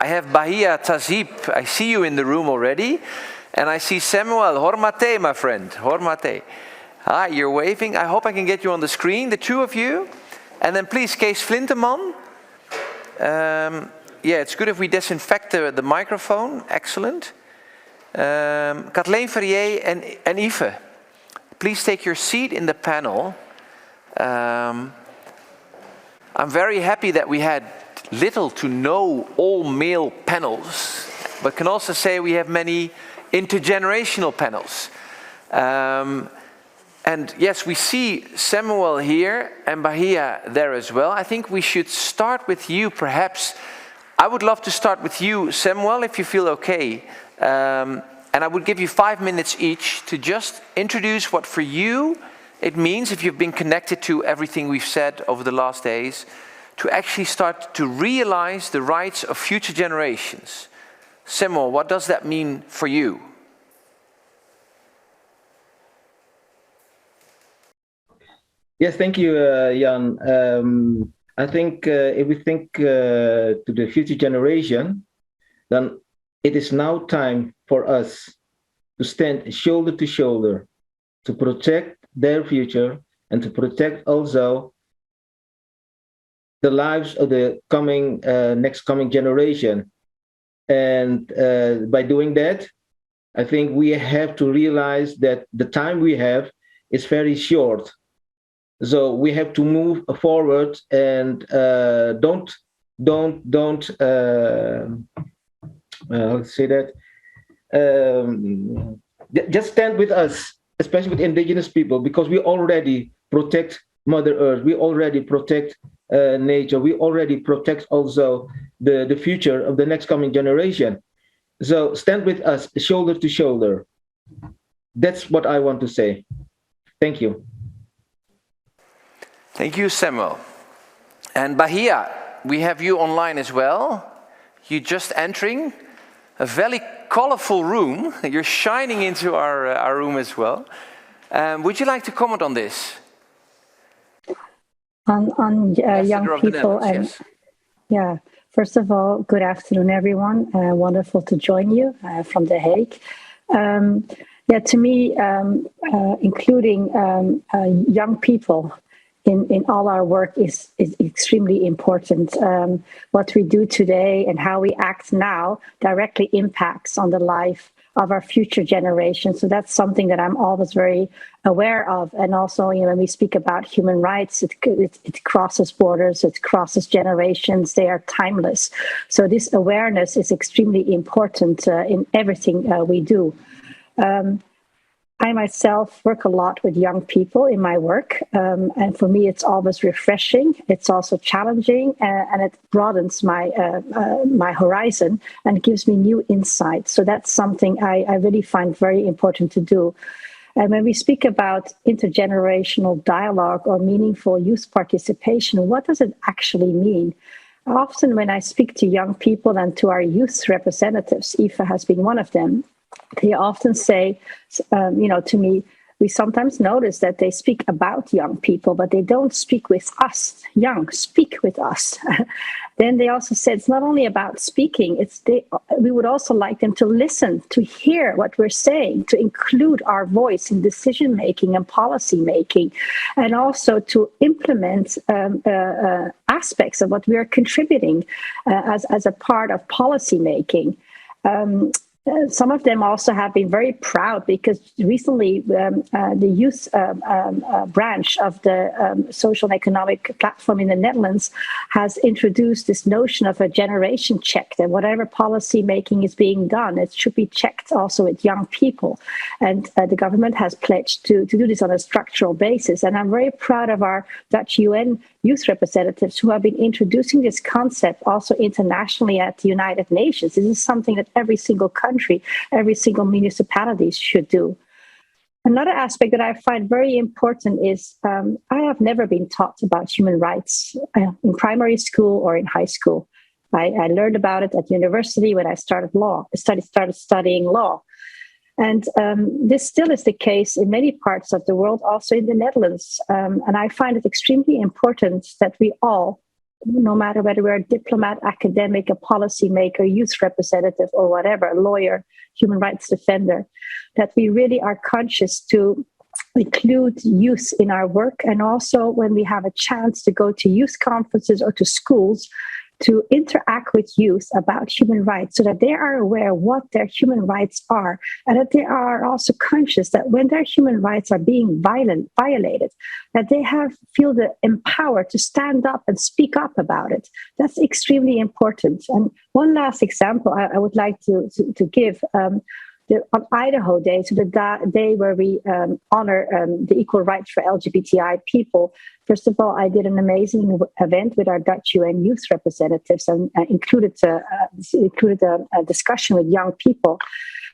I have Bahia, Tahzib. I see you in the room already. And I see SeMUel. Hormate, my friend. Hormate. Hi, you're waving. I hope I can get you on the screen, the two of you. And then please, Cees Flinterman. Yeah, it's good if we disinfect the microphone. Excellent. Kathleen, Ferrier, and Aoife. Please take your seat in the panel. I'm very happy that we had little to no all-male panels, but can also say we have many intergenerational panels. And yes, we see SeMUel here and Bahia there as well. I think we should start with you, perhaps. I would love to start with you, SeMUel, if you feel okay. And I would give you 5 minutes each to just introduce what for you it means, if you've been connected to everything we've said over the last days, to actually start to realize the rights of future generations. SeMUel, what does that mean for you? Yes, thank you, Jan. I think if we think to the future generation, then it is now time for us to stand shoulder to shoulder to protect their future and to protect also the lives of the next coming generation. And by doing that, I think we have to realize that the time we have is very short. So we have to move forward and don't how to say that? Just stand with us, especially with indigenous people, because we already protect Mother Earth. We already protect nature. We already protect also the future of the next coming generation. So stand with us, shoulder to shoulder. That's what I want to say. Thank you. Thank you, SeMUel. And Bahia, we have you online as well. You're just entering a very colorful room. You're shining into our room as well. Would you like to comment on this? On young people and yes. Yeah. First of all, good afternoon, everyone. Wonderful to join you from The Hague. Yeah, to me, including young people in all our work is extremely important. What we do today and how we act now directly impacts on the life of our future generations. So that's something that I'm always very aware of. And also, when we speak about human rights, it crosses borders, it crosses generations, they are timeless. So this awareness is extremely important in everything we do. I myself work a lot with young people in my work, and for me it's always refreshing. It's also challenging, and it broadens my my horizon and gives me new insights. So that's something I really find very important to do. And when we speak about intergenerational dialogue or meaningful youth participation, what does it actually mean? Often when I speak to young people and to our youth representatives, Aoife has been one of them, they often say, to me, we sometimes notice that they speak about young people, but they don't speak with us. Young, speak with us. Then they also said it's not only about speaking, we would also like them to listen, to hear what we're saying, to include our voice in decision-making and policy-making, and also to implement aspects of what we are contributing as a part of policy-making. Some of them also have been very proud because recently the youth branch of the social and economic platform in the Netherlands has introduced this notion of a generation check, that whatever policy making is being done, it should be checked also with young people. And the government has pledged to do this on a structural basis. And I'm very proud of our Dutch UN youth representatives who have been introducing this concept also internationally at the United Nations. This is something that every single country, every single municipality should do. Another aspect that I find very important is I have never been taught about human rights in primary school or in high school. I learned about it at university when I started studying law. And this still is the case in many parts of the world, also in the Netherlands. And I find it extremely important that we all no matter whether we're a diplomat, academic, a policymaker, youth representative, or whatever, a lawyer, human rights defender, that we really are conscious to include youth in our work. And also when we have a chance to go to youth conferences or to schools, to interact with youth about human rights so that they are aware what their human rights are, and that they are also conscious that when their human rights are being violated, that they feel empowered to stand up and speak up about it. That's extremely important. And one last example I would like to give, on Idaho Day, so the day where we honor the equal rights for LGBTI people. First of all, I did an amazing event with our Dutch UN youth representatives and included a discussion with young people.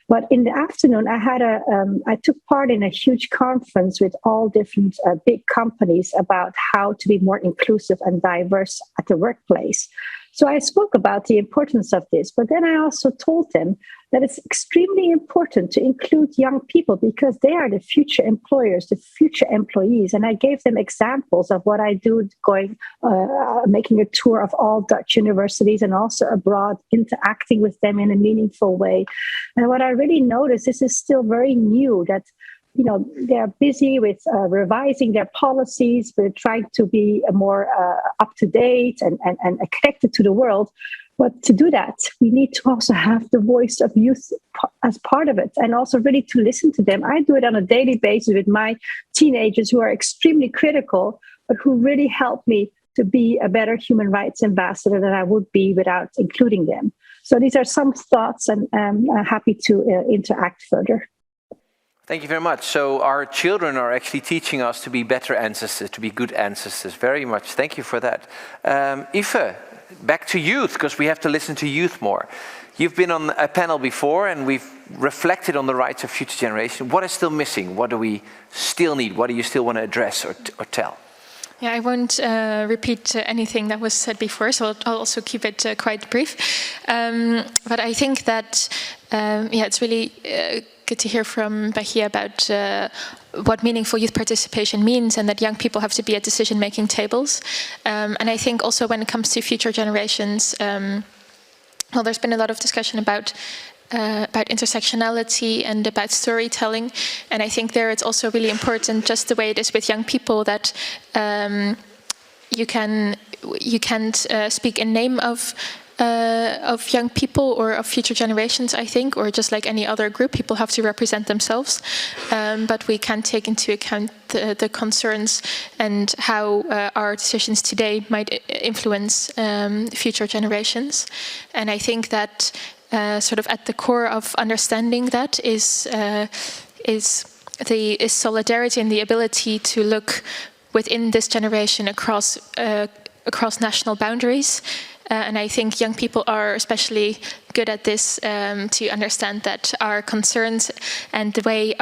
But in the afternoon, I took part in a huge conference with all different big companies about how to be more inclusive and diverse at the workplace. So I spoke about the importance of this, but then I also told them that it's extremely important to include young people because they are the future employers, the future employees. And I gave them examples of what I do, making a tour of all Dutch universities and also abroad, interacting with them in a meaningful way. And what I really noticed, this is still very new, that they're busy with revising their policies. We're trying to be more up to date and connected to the world. But to do that, we need to also have the voice of youth as part of it, and also really to listen to them. I do it on a daily basis with my teenagers who are extremely critical, but who really help me to be a better human rights ambassador than I would be without including them. So these are some thoughts, and I'm happy to interact further. Thank you very much. So our children are actually teaching us to be better ancestors, to be good ancestors. Very much. Thank you for that. Aoife, back to youth, because we have to listen to youth more. You've been on a panel before and we've reflected on the rights of future generations. What is still missing? What do we still need? What do you still want to address or tell? Yeah, I won't repeat anything that was said before, so I'll also keep it quite brief. But I think that, it's really good to hear from Bahia about what meaningful youth participation means, and that young people have to be at decision-making tables. And I think also when it comes to future generations, there's been a lot of discussion about intersectionality and about storytelling, and I think there it's also really important, just the way it is with young people, that you can't speak in name of young people or of future generations, I think, or just like any other group, people have to represent themselves. But we can take into account the concerns and how our decisions today might influence future generations. And I think that sort of at the core of understanding that is solidarity and the ability to look within this generation across national boundaries. And I think young people are especially good at this, to understand that our concerns and the way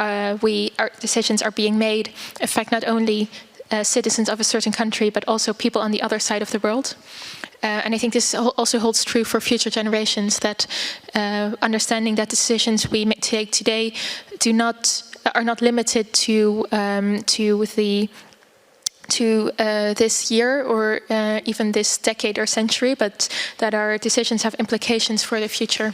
our decisions are being made affect not only citizens of a certain country, but also people on the other side of the world. And I think this also holds true for future generations, that understanding that decisions we take today are not limited to this year or even this decade or century, but that our decisions have implications for the future.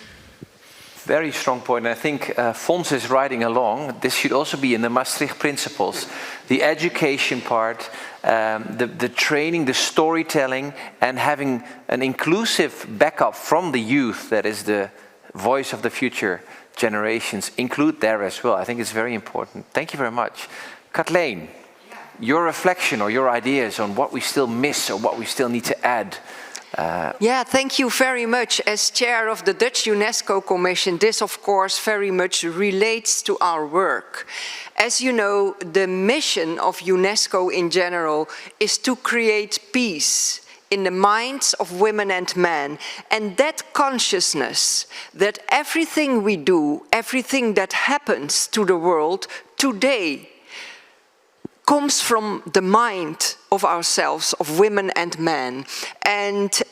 Very strong point. And I think Fons is riding along. This should also be in the Maastricht principles. The education part, the training, the storytelling, and having an inclusive backup from the youth, that is the voice of the future generations, include there as well. I think it's very important. Thank you very much. Kathleen, your reflection or your ideas on what we still miss or what we still need to add. Thank you very much. As chair of the Dutch UNESCO Commission, this of course very much relates to our work. As you know, the mission of UNESCO in general is to create peace in the minds of women and men. And that consciousness that everything we do, everything that happens to the world today, comes from the mind of ourselves, of women and men. And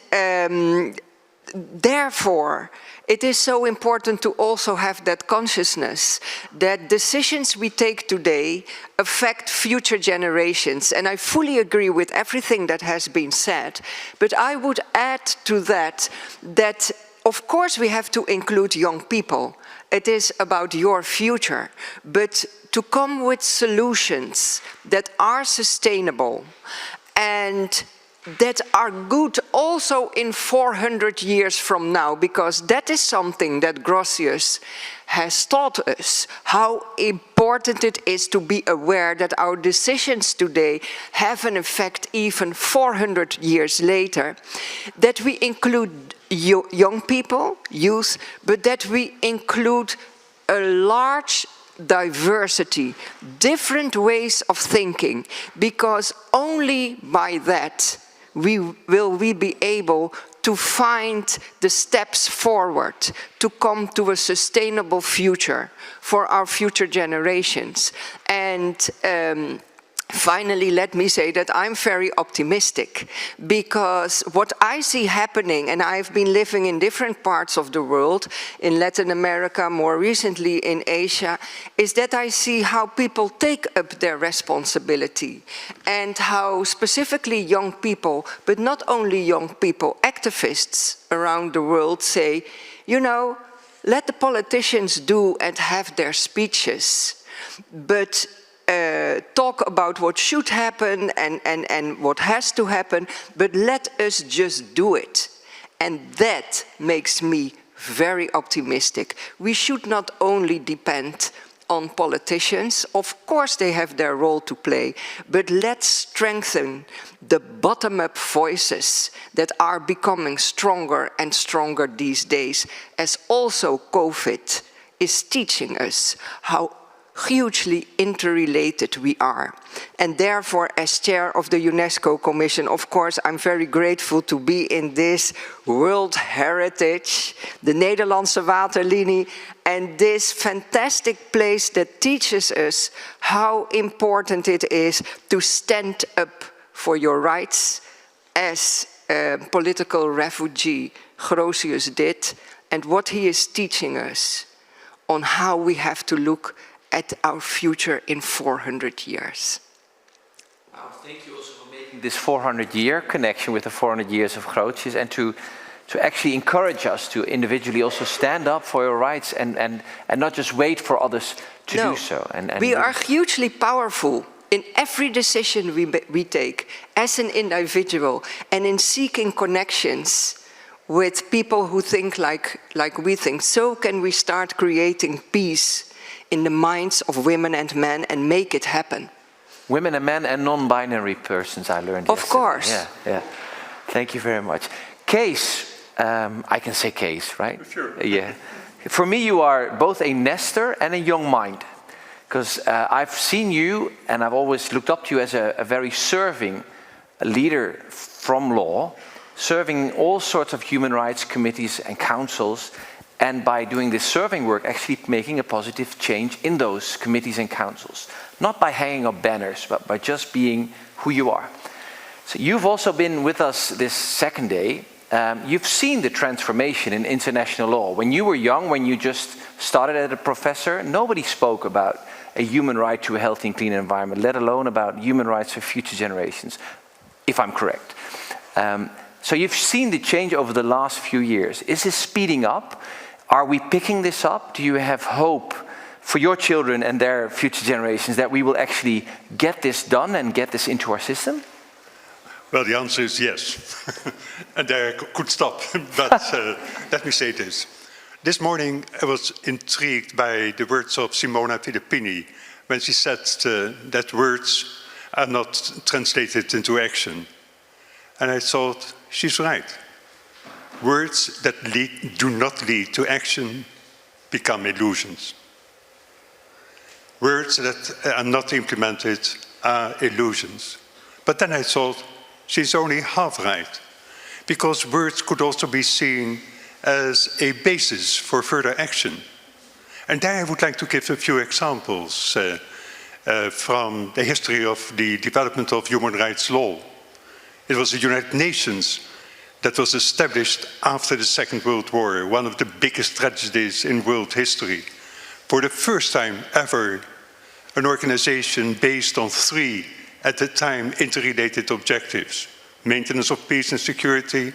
therefore, it is so important to also have that consciousness that decisions we take today affect future generations. And I fully agree with everything that has been said, but I would add to that that of course we have to include young people. It is about your future, but to come with solutions that are sustainable and that are good also in 400 years from now, because that is something that Grotius has taught us, how important it is to be aware that our decisions today have an effect even 400 years later, that we include young people, youth, but that we include a large diversity, different ways of thinking, because only by that will we be able to find the steps forward to come to a sustainable future for our future generations. And finally, let me say that I'm very optimistic, because what I see happening, and I've been living in different parts of the world, in Latin America, more recently in Asia, is that I see how people take up their responsibility and how specifically young people, but not only young people, activists around the world say, you know, let the politicians do and have their speeches, but talk about what should happen and what has to happen, but let us just do it. And that makes me very optimistic. We should not only depend on politicians, of course they have their role to play, but let's strengthen the bottom-up voices that are becoming stronger and stronger these days, as also COVID is teaching us how hugely interrelated we are. And therefore, as chair of the UNESCO Commission, of course, I'm very grateful to be in this World Heritage, the Nederlandse Waterlinie, and this fantastic place that teaches us how important it is to stand up for your rights as a political refugee Grotius did, and what he is teaching us on how we have to look at our future in 400 years. Well, thank you also for making this 400-year connection with the 400 years of Grotius, and to actually encourage us to individually also stand up for your rights and not just wait for others to do so. And we are hugely powerful in every decision we take as an individual, and in seeking connections with people who think like we think. So can we start creating peace in the minds of women and men and make it happen. Women and men and non-binary persons, I learned Of yesterday. course. Yeah. Thank you very much. Cees, I can say Cees, right? Sure. Yeah. For me, you are both a nester and a young mind. Because I've seen you, and I've always looked up to you as a very serving leader from law, serving all sorts of human rights committees and councils, and by doing this serving work, actually making a positive change in those committees and councils. Not by hanging up banners, but by just being who you are. So you've also been with us this second day. You've seen the transformation in international law. When you were young, when you just started as a professor, nobody spoke about a human right to a healthy and clean environment, let alone about human rights for future generations, if I'm correct. So you've seen the change over the last few years. Is this speeding up? Are we picking this up? Do you have hope for your children and their future generations that we will actually get this done and get this into our system? Well, the answer is yes. And there I could stop, but let me say this. This morning I was intrigued by the words of Simona Filippini when she said that words are not translated into action. And I thought, she's right. Words that do not lead to action become illusions. Words that are not implemented are illusions. But then I thought, she's only half right, because words could also be seen as a basis for further action. And there I would like to give a few examples from the history of the development of human rights law. It was the United Nations that was established after the Second World War, one of the biggest tragedies in world history. For the first time ever, an organization based on 3, at the time, interrelated objectives: maintenance of peace and security,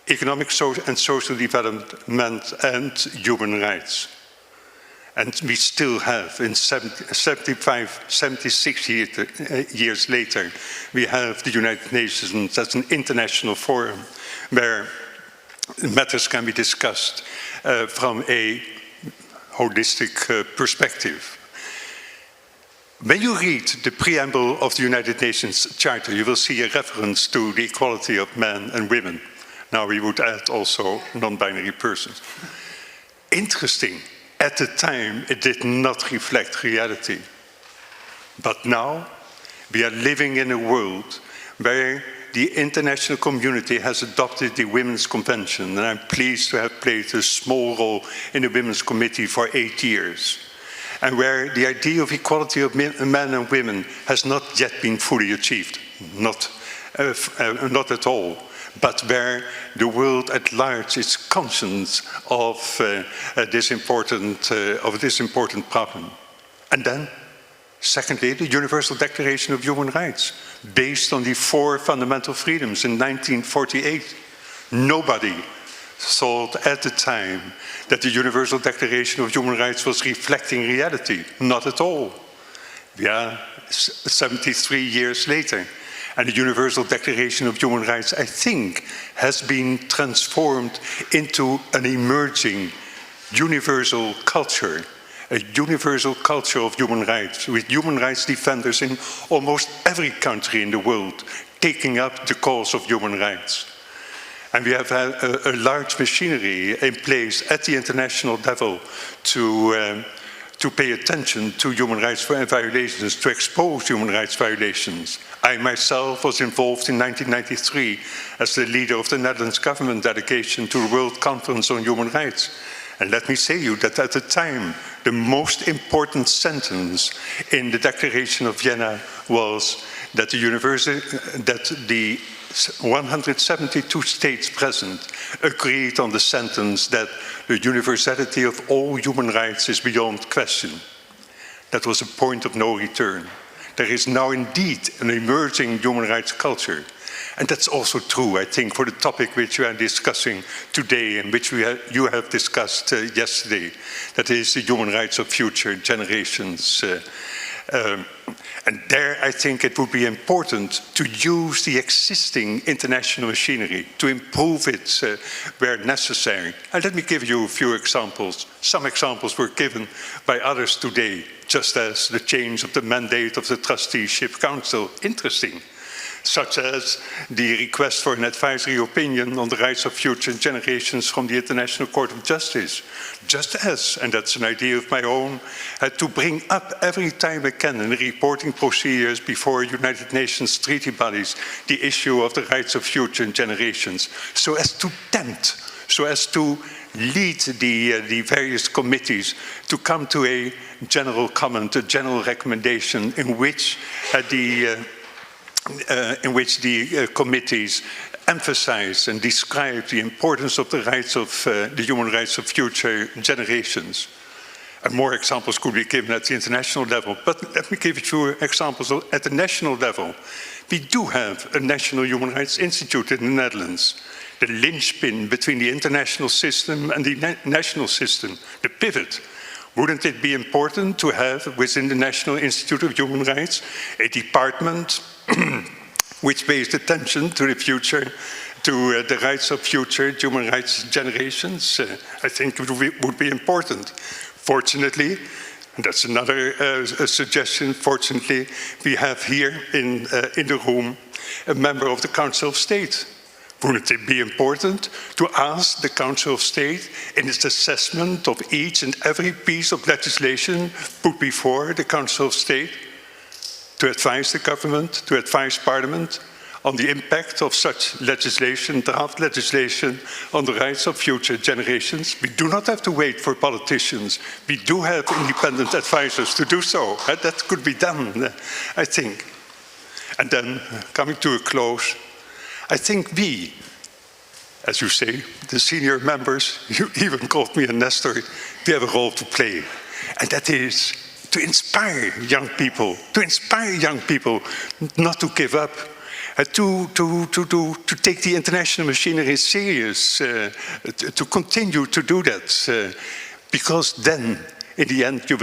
economic and social development, and human rights. And we still have, in 76 years later, we have the United Nations as an international forum where matters can be discussed from a holistic perspective. When you read the preamble of the United Nations Charter, you will see a reference to the equality of men and women. Now we would add also non-binary persons. Interesting, at the time it did not reflect reality. But now we are living in a world where the international community has adopted the Women's Convention, and I'm pleased to have played a small role in the Women's Committee for 8 years, and where the idea of equality of men and women has not yet been fully achieved, not at all, but where the world at large is conscious of this important problem. And then, secondly, the Universal Declaration of Human Rights, based on the 4 fundamental freedoms in 1948. Nobody thought at the time that the Universal Declaration of Human Rights was reflecting reality. Not at all. We are 73 years later. And the Universal Declaration of Human Rights, I think, has been transformed into an emerging universal culture, a universal culture of human rights, with human rights defenders in almost every country in the world taking up the cause of human rights. And we have a large machinery in place at the international level to pay attention to human rights violations, to expose human rights violations. I myself was involved in 1993 as the leader of the Netherlands government delegation to the World Conference on Human Rights. And let me say you that at the time, the most important sentence in the Declaration of Vienna was that the 172 states present agreed on the sentence that the universality of all human rights is beyond question. That was a point of no return. There is now indeed an emerging human rights culture. And that's also true, I think, for the topic which we are discussing today and which you have discussed yesterday. That is the human rights of future generations. And there, I think it would be important to use the existing international machinery, to improve it where necessary. And let me give you a few examples. Some examples were given by others today, just as the change of the mandate of the Trusteeship Council. Interesting. Such as the request for an advisory opinion on the rights of future generations from the International Court of Justice. Just as, and that's an idea of my own, to bring up every time I can in the reporting procedures before United Nations treaty bodies the issue of the rights of future generations, so as to tempt, so as to lead the various committees to come to a general comment, a general recommendation in which the committees emphasize and describe the importance of the rights of the human rights of future generations. And more examples could be given at the international level, but let me give you 2 examples at the national level. We do have a National Human Rights Institute in the Netherlands, the linchpin between the international system and the national system, the pivot. Wouldn't it be important to have within the National Institute of Human Rights a department which pays attention to the future, to the rights of future human rights generations? I think it would be important. Fortunately, and that's another suggestion, fortunately, we have here in the room a member of the Council of State. Wouldn't it be important to ask the Council of State in its assessment of each and every piece of legislation put before the Council of State to advise the government, to advise Parliament on the impact of such legislation, draft legislation, on the rights of future generations? We do not have to wait for politicians. We do have independent advisors to do so. That could be done, I think. And then, coming to a close, I think we, as you say, the senior members, you even called me a Nestor, we have a role to play. And that is to inspire young people not to give up, to take the international machinery serious, to continue to do that, because then, in the end, you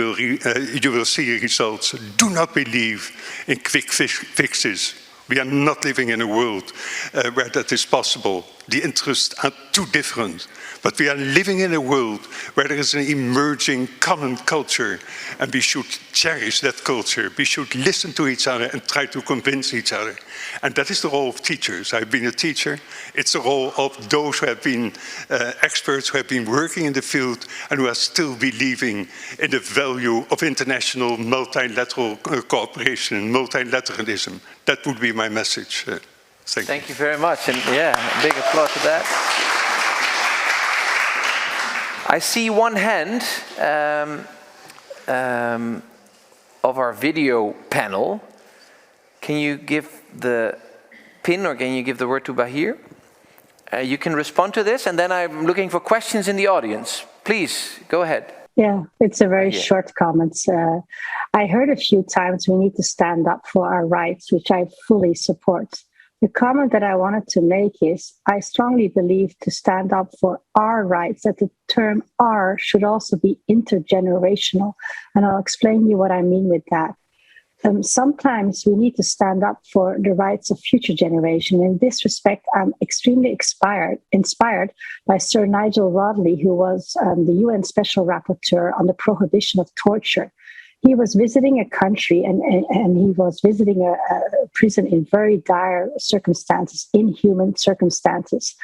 will see results. Do not believe in quick fixes. We are not living in a world where that is possible. The interests are too different. But we are living in a world where there is an emerging common culture, and we should cherish that culture. We should listen to each other and try to convince each other. And that is the role of teachers. I've been a teacher. It's the role of those who have been experts, who have been working in the field, and who are still believing in the value of international multilateral cooperation, multilateralism. That would be my message. Thank you very much. And yeah, a big applause to that. I see one hand of our video panel. Can you give the pin, or can you give the word to Bahia? You can respond to this, and then I'm looking for questions in the audience. Please, go ahead. Yeah, it's a very short comment. I heard a few times we need to stand up for our rights, which I fully support. The comment that I wanted to make is, I strongly believe to stand up for our rights, that the term "our" should also be intergenerational. And I'll explain to you what I mean with that. Sometimes we need to stand up for the rights of future generations. In this respect, I'm extremely inspired by Sir Nigel Rodley, who was the UN Special Rapporteur on the prohibition of torture. He was visiting a country and he was visiting a prison in very dire circumstances, inhuman circumstances.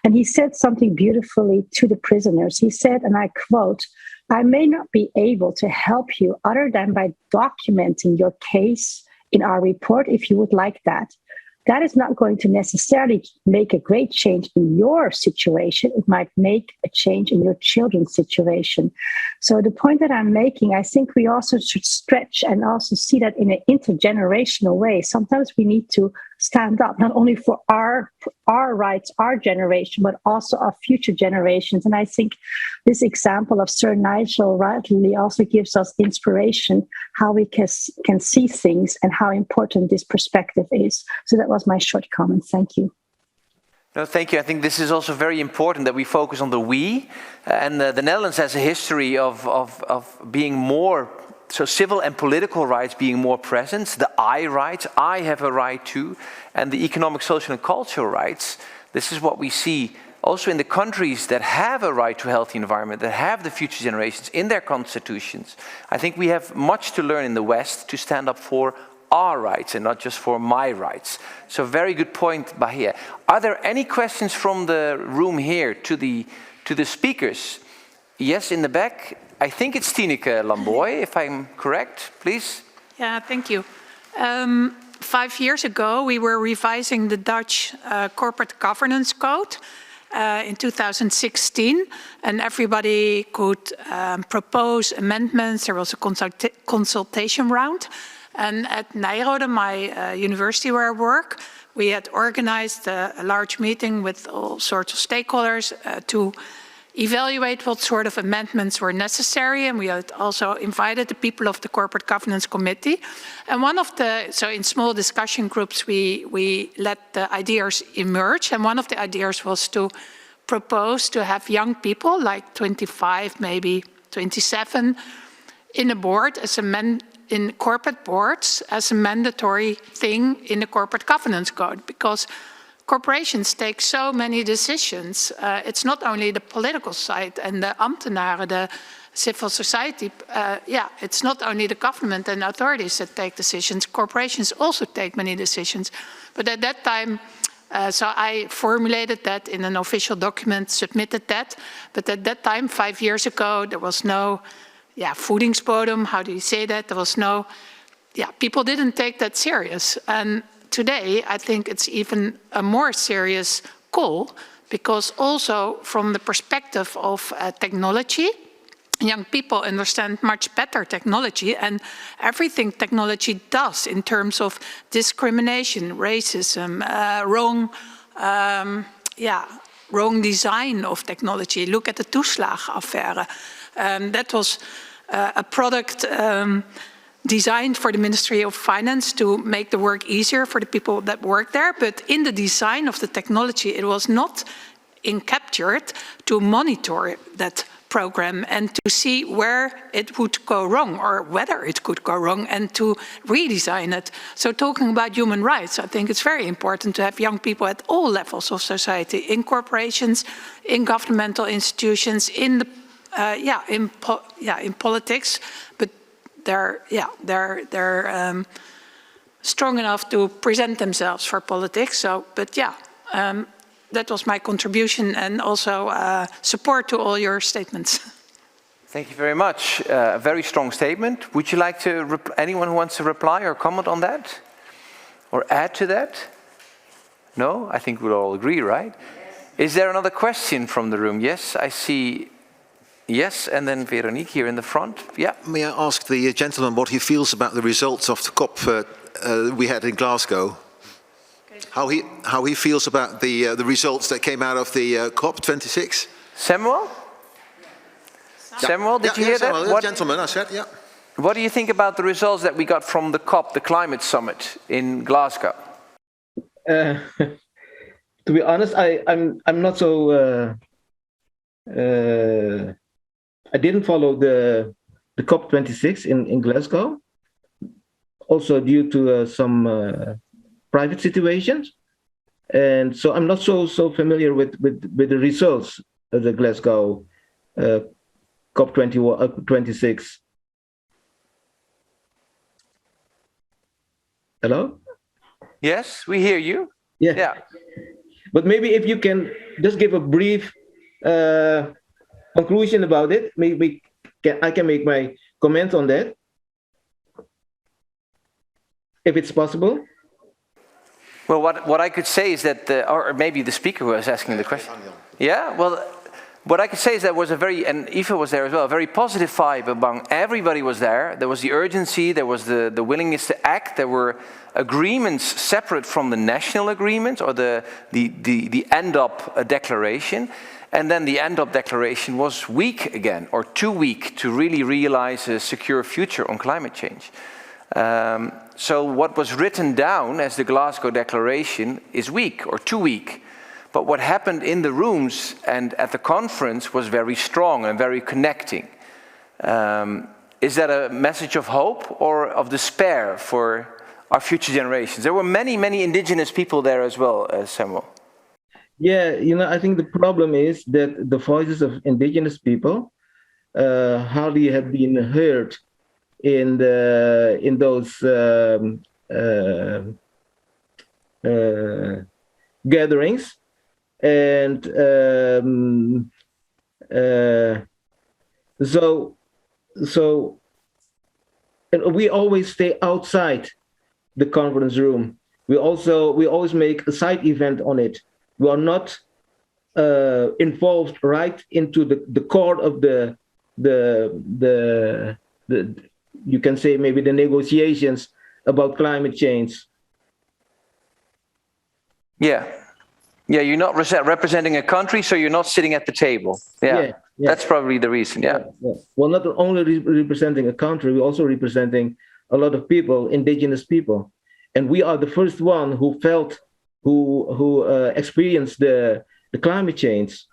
And he said something beautifully to the prisoners. He said, and I quote, "I may not be able to help you other than by documenting your case in our report if you would like that. That is not going to necessarily make a great change in your situation. It might make a change in your children's situation." So the point that I'm making, I think we also should stretch and also see that in an intergenerational way. Sometimes we need to stand up, not only for our rights, our generation, but also our future generations. And I think this example of Sir Nigel Rodley also gives us inspiration how we can see things and how important this perspective is. So that was my short comment. Thank you. No, thank you. I think this is also very important that we focus on the we. And the Netherlands has a history of being more, so civil and political rights being more present. The I rights, I have a right to. And the economic, social and cultural rights. This is what we see also in the countries that have a right to a healthy environment, that have the future generations in their constitutions. I think we have much to learn in the West to stand up for our rights and not just for my rights. So very good point, Bahia. Are there any questions from the room here to the speakers? Yes, in the back. I think it's Tineke Lamboy, if I'm correct, please. Yeah, thank you. 5 years ago, we were revising the Dutch Corporate Governance Code in 2016, and everybody could propose amendments. There was a consultation round. And at Nijrode, my university where I work, we had organized a large meeting with all sorts of stakeholders to evaluate what sort of amendments were necessary. And we had also invited the people of the Corporate Governance Committee. And so in small discussion groups, we let the ideas emerge. And one of the ideas was to propose to have young people, like 25, maybe 27, in a board in corporate boards as a mandatory thing in the corporate governance code, because corporations take so many decisions. It's not only the political side and the ambtenaren, the civil society. It's not only the government and authorities that take decisions. Corporations also take many decisions. But at that time, so I formulated that in an official document, submitted that. But at that time, 5 years ago, there was no voedingsbodem, how do you say that? There was no, people didn't take that serious. And today, I think it's even a more serious call, because also from the perspective of technology, young people understand much better technology and everything technology does in terms of discrimination, racism, wrong wrong design of technology. Look at the toeslag affair. That was a product designed for the Ministry of Finance to make the work easier for the people that work there. But in the design of the technology, it was not captured to monitor that program and to see where it would go wrong or whether it could go wrong and to redesign it. So talking about human rights, I think it's very important to have young people at all levels of society, in corporations, in governmental institutions, in the in politics, but they're strong enough to present themselves for politics. So, but that was my contribution and also support to all your statements. Thank you very much. A very strong statement. Would you like to, anyone who wants to reply or comment on that? Or add to that? No? I think we'll all agree, right? Yes. Is there another question from the room? Yes, I see. Yes, and then Veronique here in the front. Yeah. May I ask the gentleman what he feels about the results of the COP we had in Glasgow? How he feels about the results that came out of the COP26? SeMUel? Yeah. SeMUel, did you hear that? What gentleman, I said, yeah. What do you think about the results that we got from the COP, the climate summit in Glasgow? To be honest, I'm not so. I didn't follow the COP26 in Glasgow, also due to some private situations, and so I'm not so familiar with the results of the Glasgow COP26. Hello? Yes, we hear you. Yeah. But maybe if you can just give a brief conclusion about it, maybe I can make my comment on that, if it's possible. Well, what I could say is that, or maybe the speaker who was asking the question. Yeah, well, what I could say is that was a very, and Aoife was there as well, a very positive vibe among everybody was there. There was the urgency, there was the willingness to act, there were agreements separate from the national agreements or the end-up declaration. And then the end-up declaration was weak again, or too weak to really realize a secure future on climate change. So what was written down as the Glasgow Declaration is weak or too weak. But what happened in the rooms and at the conference was very strong and very connecting. Is that a message of hope or of despair for our future generations? There were many, many indigenous people there as well, SeMUel. Yeah, I think the problem is that the voices of indigenous people hardly have been heard in those gatherings, and so we always stay outside the conference room. We always make a side event on it. We are not involved right into the core of the you can say maybe the negotiations about climate change. Yeah, you're not representing a country, so you're not sitting at the table. Yeah. That's probably the reason. Yeah. Well, not only representing a country, we're also representing a lot of people, indigenous people, and we are the first one who felt, who experienced the climate change.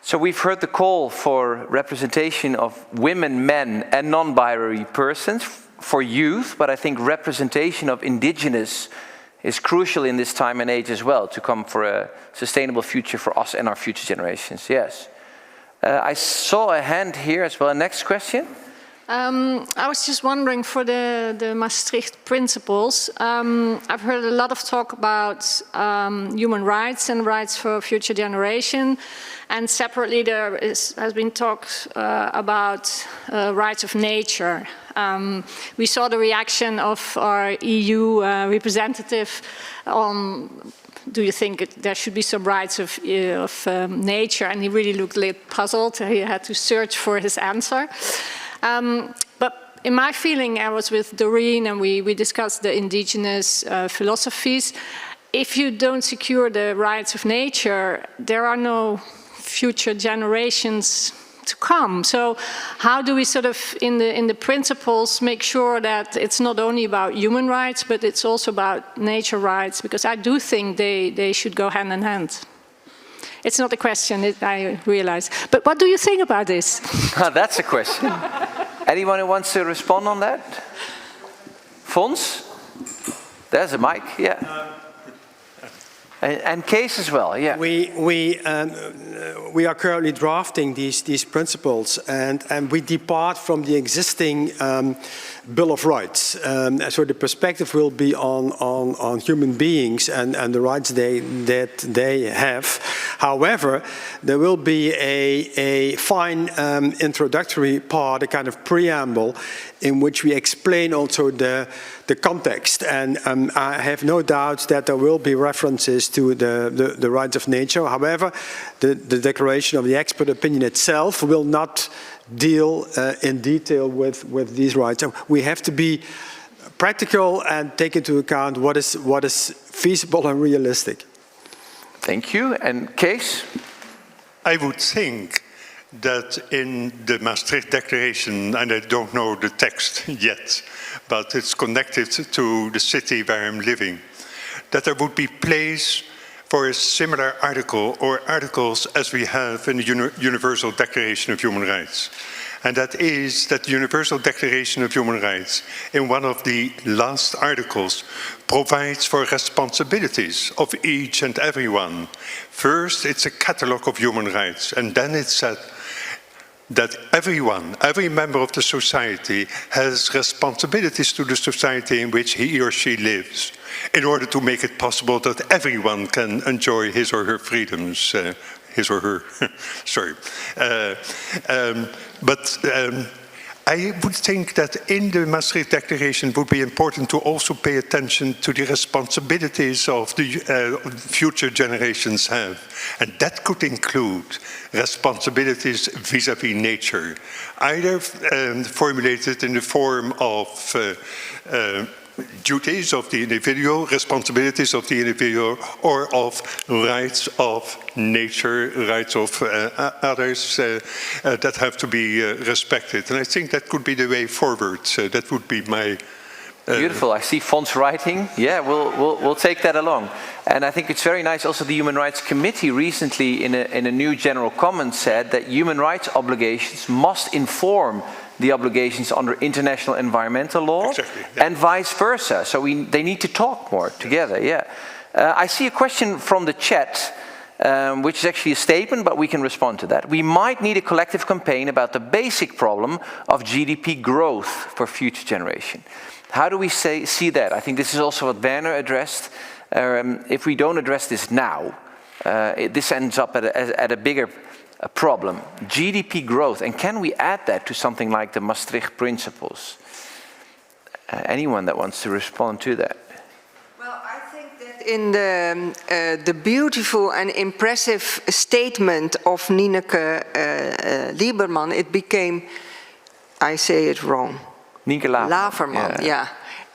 So we've heard the call for representation of women, men, and non-binary persons, for youth, but I think representation of indigenous is crucial in this time and age as well, to come for a sustainable future for us and our future generations. Yes. I saw a hand here as well. Next question. I was just wondering, for the Maastricht principles, I've heard a lot of talk about human rights and rights for future generation, and separately there has been talk about rights of nature. We saw the reaction of our EU representative on, do you think there should be some rights of nature? And he really looked a little puzzled. He had to search for his answer. But in my feeling, I was with Doreen and we discussed the indigenous philosophies. if you don't secure the rights of nature, there are no future generations to come. So how do we sort of, in the principles, make sure that it's not only about human rights, but it's also about nature rights? Because I do think they should go hand in hand. It's not a question, I realize. But what do you think about this? That's a question. Anyone who wants to respond on that? Fons? There's a mic, yeah. And Cees as well, yeah. We are currently drafting these principles, and we depart from the existing Bill of Rights. So the perspective will be on human beings and the rights that they have. However, there will be a fine introductory part, a kind of preamble, in which we explain also the context. And I have no doubt that there will be references to the rights of nature. However, the declaration of the expert opinion itself will not deal in detail with these rights. So we have to be practical and take into account what is feasible and realistic. Thank you. And Cees? I would think that in the Maastricht Declaration, and I don't know the text yet, but it's connected to the city where I'm living, that there would be place for a similar article or articles as we have in the Universal Declaration of Human Rights. And that is that the Universal Declaration of Human Rights, in one of the last articles, provides for responsibilities of each and everyone. First, it's a catalogue of human rights, and then it said that everyone, every member of the society has responsibilities to the society in which he or she lives, in order to make it possible that everyone can enjoy his or her freedoms, his or her, sorry. I would think that in the Maastricht Declaration it would be important to also pay attention to the responsibilities of the future generations have. And that could include responsibilities vis-à-vis nature, either formulated in the form of duties of the individual, responsibilities of the individual, or of rights of nature, rights of others that have to be respected. And I think that could be the way forward. That would be my... Beautiful. I see Fons writing. Yeah, we'll take that along. And I think it's very nice. Also, the Human Rights Committee recently, in a new general comment, said that human rights obligations must inform the obligations under international environmental law, exactly, yeah, and vice versa. So they need to talk more together, yeah. I see a question from the chat, which is actually a statement, but we can respond to that. We might need a collective campaign about the basic problem of GDP growth for future generation. How do we see that? I think this is also what Werner addressed. If we don't address this now, this ends up at a bigger problem, GDP growth, and can we add that to something like the Maastricht principles? Anyone that wants to respond to that? Well, I think that in the beautiful and impressive statement of Nienke Lieberman, it became, I say it wrong, Nienke Laverman, yeah.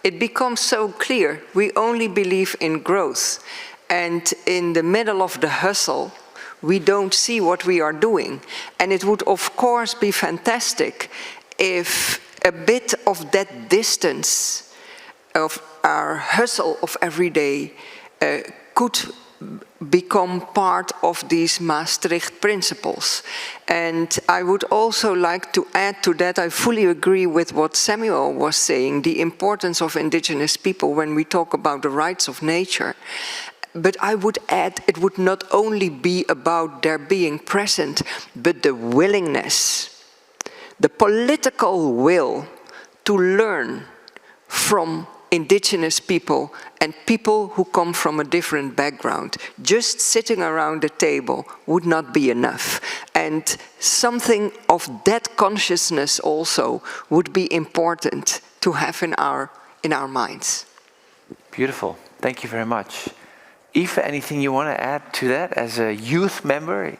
It becomes so clear. We only believe in growth, and in the middle of the hustle, we don't see what we are doing. And it would, of course, be fantastic if a bit of that distance of our hustle of every day could become part of these Maastricht principles. And I would also like to add to that, I fully agree with what SeMUel was saying, the importance of indigenous people when we talk about the rights of nature. But I would add, it would not only be about their being present, but the willingness, the political will to learn from indigenous people and people who come from a different background. Just sitting around the table would not be enough. And something of that consciousness also would be important to have in our minds. Beautiful. Thank you very much. Aoife, anything you want to add to that as a youth member?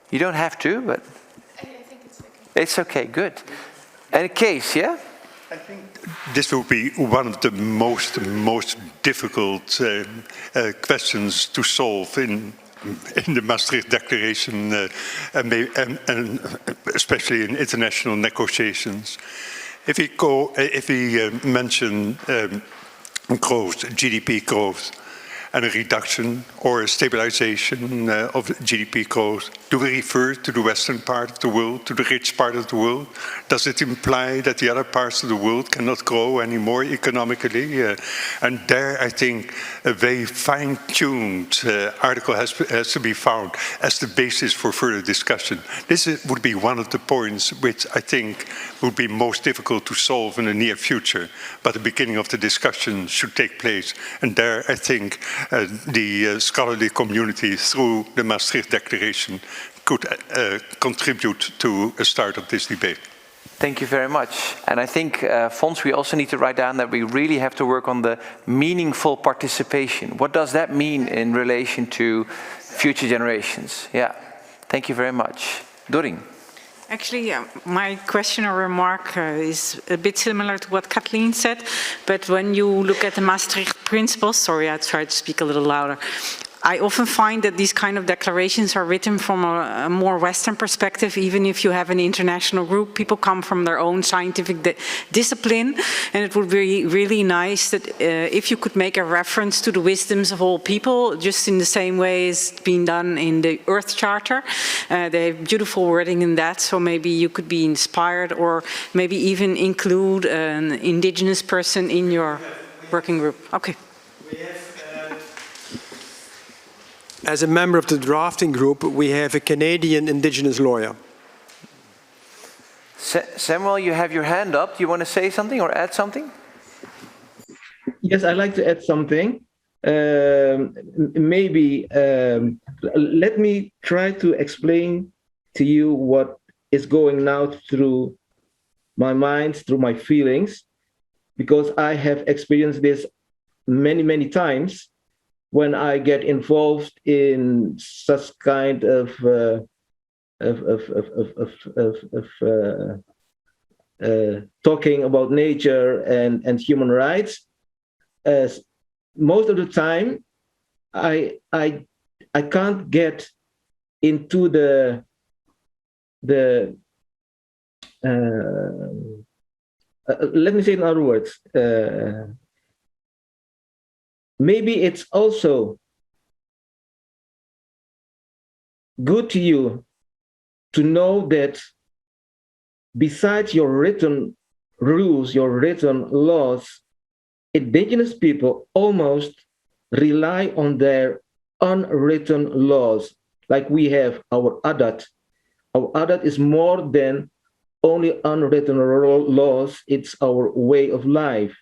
You don't have to, but... I think it's okay. It's okay, good. And Cees, yeah? I think this will be one of the most difficult questions to solve in the Maastricht Declaration, and especially in international negotiations. If we mention growth, GDP growth, and a reduction or a stabilization of GDP growth, do we refer to the Western part of the world, to the rich part of the world? Does it imply that the other parts of the world cannot grow anymore economically? And there, I think, a very fine-tuned article has to be found as the basis for further discussion. This would be one of the points which I think would be most difficult to solve in the near future, but the beginning of the discussion should take place. And there, I think, the scholarly community through the Maastricht Declaration could contribute to a start of this debate. Thank you very much. And I think, Fons, we also need to write down that we really have to work on the meaningful participation. What does that mean in relation to future generations? Yeah, thank you very much. Doreen. Actually, my question or remark is a bit similar to what Kathleen said, but when you look at the Maastricht principles, sorry, I tried to speak a little louder, I often find that these kind of declarations are written from a more Western perspective, even if you have an international group. People come from their own scientific discipline, and it would be really nice that if you could make a reference to the wisdoms of all people, just in the same way as it's been done in the Earth Charter. They have beautiful wording in that, so maybe you could be inspired, or maybe even include an indigenous person in your working group. Okay. As a member of the drafting group, we have a Canadian Indigenous lawyer. SeMUel, you have your hand up. Do you want to say something or add something? Yes, I'd like to add something. Maybe let me try to explain to you what is going now through my mind, through my feelings, because I have experienced this many, many times when I get involved in such kind of talking about nature and human rights. Most of the time, I can't get into the let me say in other words. Maybe it's also good to you to know that besides your written rules, your written laws, indigenous people almost rely on their unwritten laws. Like we have our adat. Our adat is more than only unwritten laws, it's our way of life.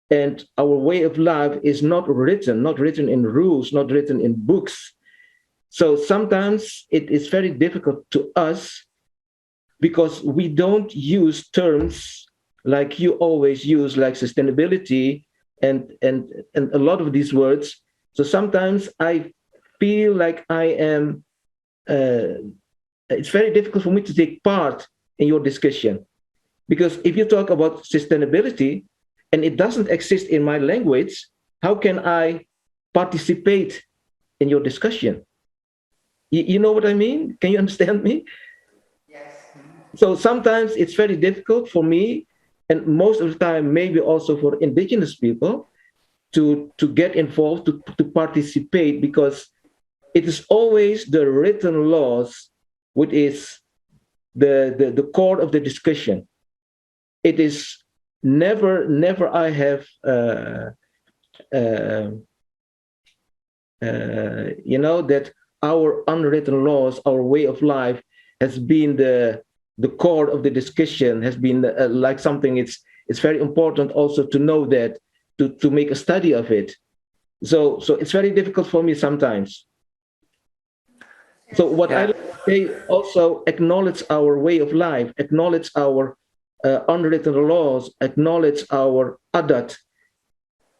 And our way of life is not written in rules, not written in books. So sometimes it is very difficult to us because we don't use terms like you always use, like sustainability and a lot of these words. So sometimes I feel like I am, it's very difficult for me to take part in your discussion. Because if you talk about sustainability, and it doesn't exist in my language, how can I participate in your discussion? You know what I mean? Can you understand me? Yes. So sometimes it's very difficult for me, and most of the time, maybe also for indigenous people, to get involved, to participate, because it is always the written laws which is the core of the discussion. It is never I have, you know, that our unwritten laws, our way of life has been the core of the discussion, has been like something it's very important also to know that, to make a study of it. So it's very difficult for me sometimes. So what I say also, acknowledge our way of life, acknowledge our unwritten laws, acknowledge our adat.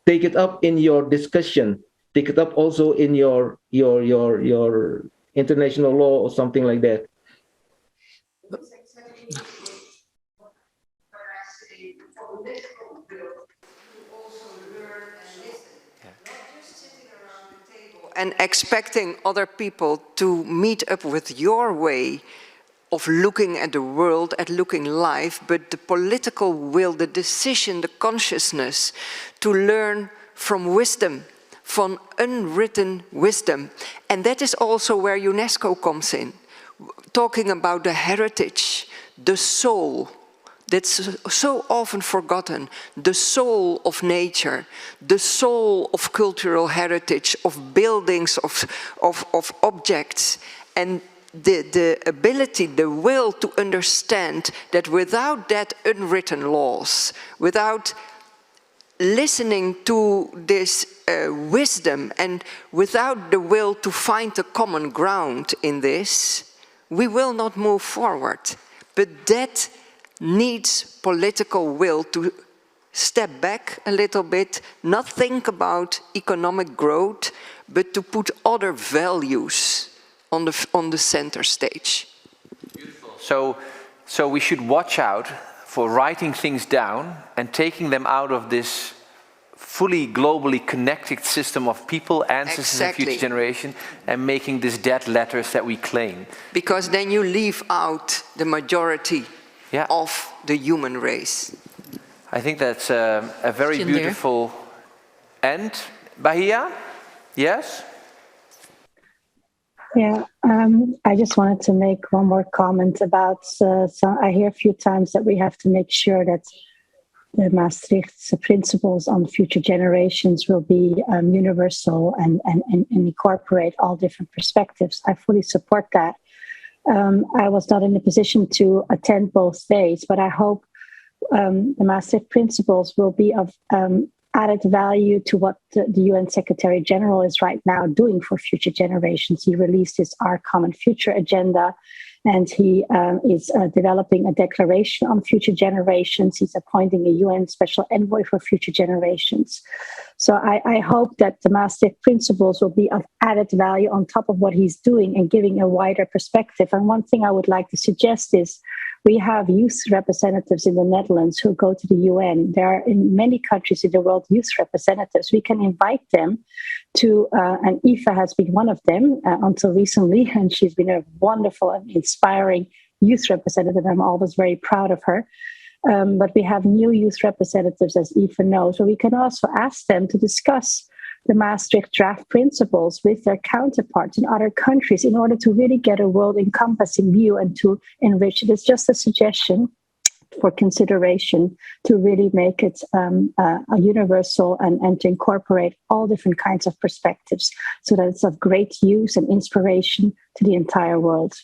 Take it up in your discussion. Take it up also in your international law or something like that. and expecting other people to meet up with your way of looking at the world, at looking life, but the political will, the decision, the consciousness to learn from wisdom, from unwritten wisdom. And that is also where UNESCO comes in, talking about the heritage, the soul, that's so often forgotten, the soul of nature, the soul of cultural heritage, of buildings, of objects, and the ability, the will to understand that without that unwritten laws, without listening to this wisdom, and without the will to find a common ground in this, we will not move forward. But that needs political will to step back a little bit, not think about economic growth, but to put other values on the center stage. Beautiful. So we should watch out for writing things down and taking them out of this fully globally connected system of people, ancestors and future generation, and making these dead letters that we claim. Because then you leave out the majority of the human race. I think that's a very beautiful end. Bahia? Yes? Yeah, I just wanted to make one more comment about, I hear a few times that we have to make sure that the Maastricht's principles on future generations will be universal and incorporate all different perspectives. I fully support that. I was not in a position to attend both days, but I hope the Maastricht principles will be of added value to what the UN Secretary General is right now doing for future generations. He released his Our Common Future agenda, and he is developing a declaration on future generations. He's appointing a UN Special Envoy for future generations. So I hope that the Maastricht principles will be of added value on top of what he's doing and giving a wider perspective. And one thing I would like to suggest is we have youth representatives in the Netherlands who go to the UN. There are in many countries in the world youth representatives. We can invite them to, and Aoife has been one of them until recently, and she's been a wonderful and inspiring youth representative. I'm always very proud of her. But we have new youth representatives, as Aoife knows, so we can also ask them to discuss the Maastricht draft principles with their counterparts in other countries in order to really get a world-encompassing view and to enrich it. It's just a suggestion for consideration to really make it a universal and to incorporate all different kinds of perspectives so that it's of great use and inspiration to the entire world.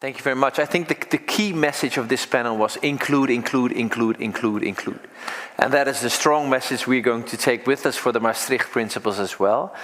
Thank you very much. I think the key message of this panel was include, include, include, include, include. And that is the strong message we're going to take with us for the Maastricht principles as well.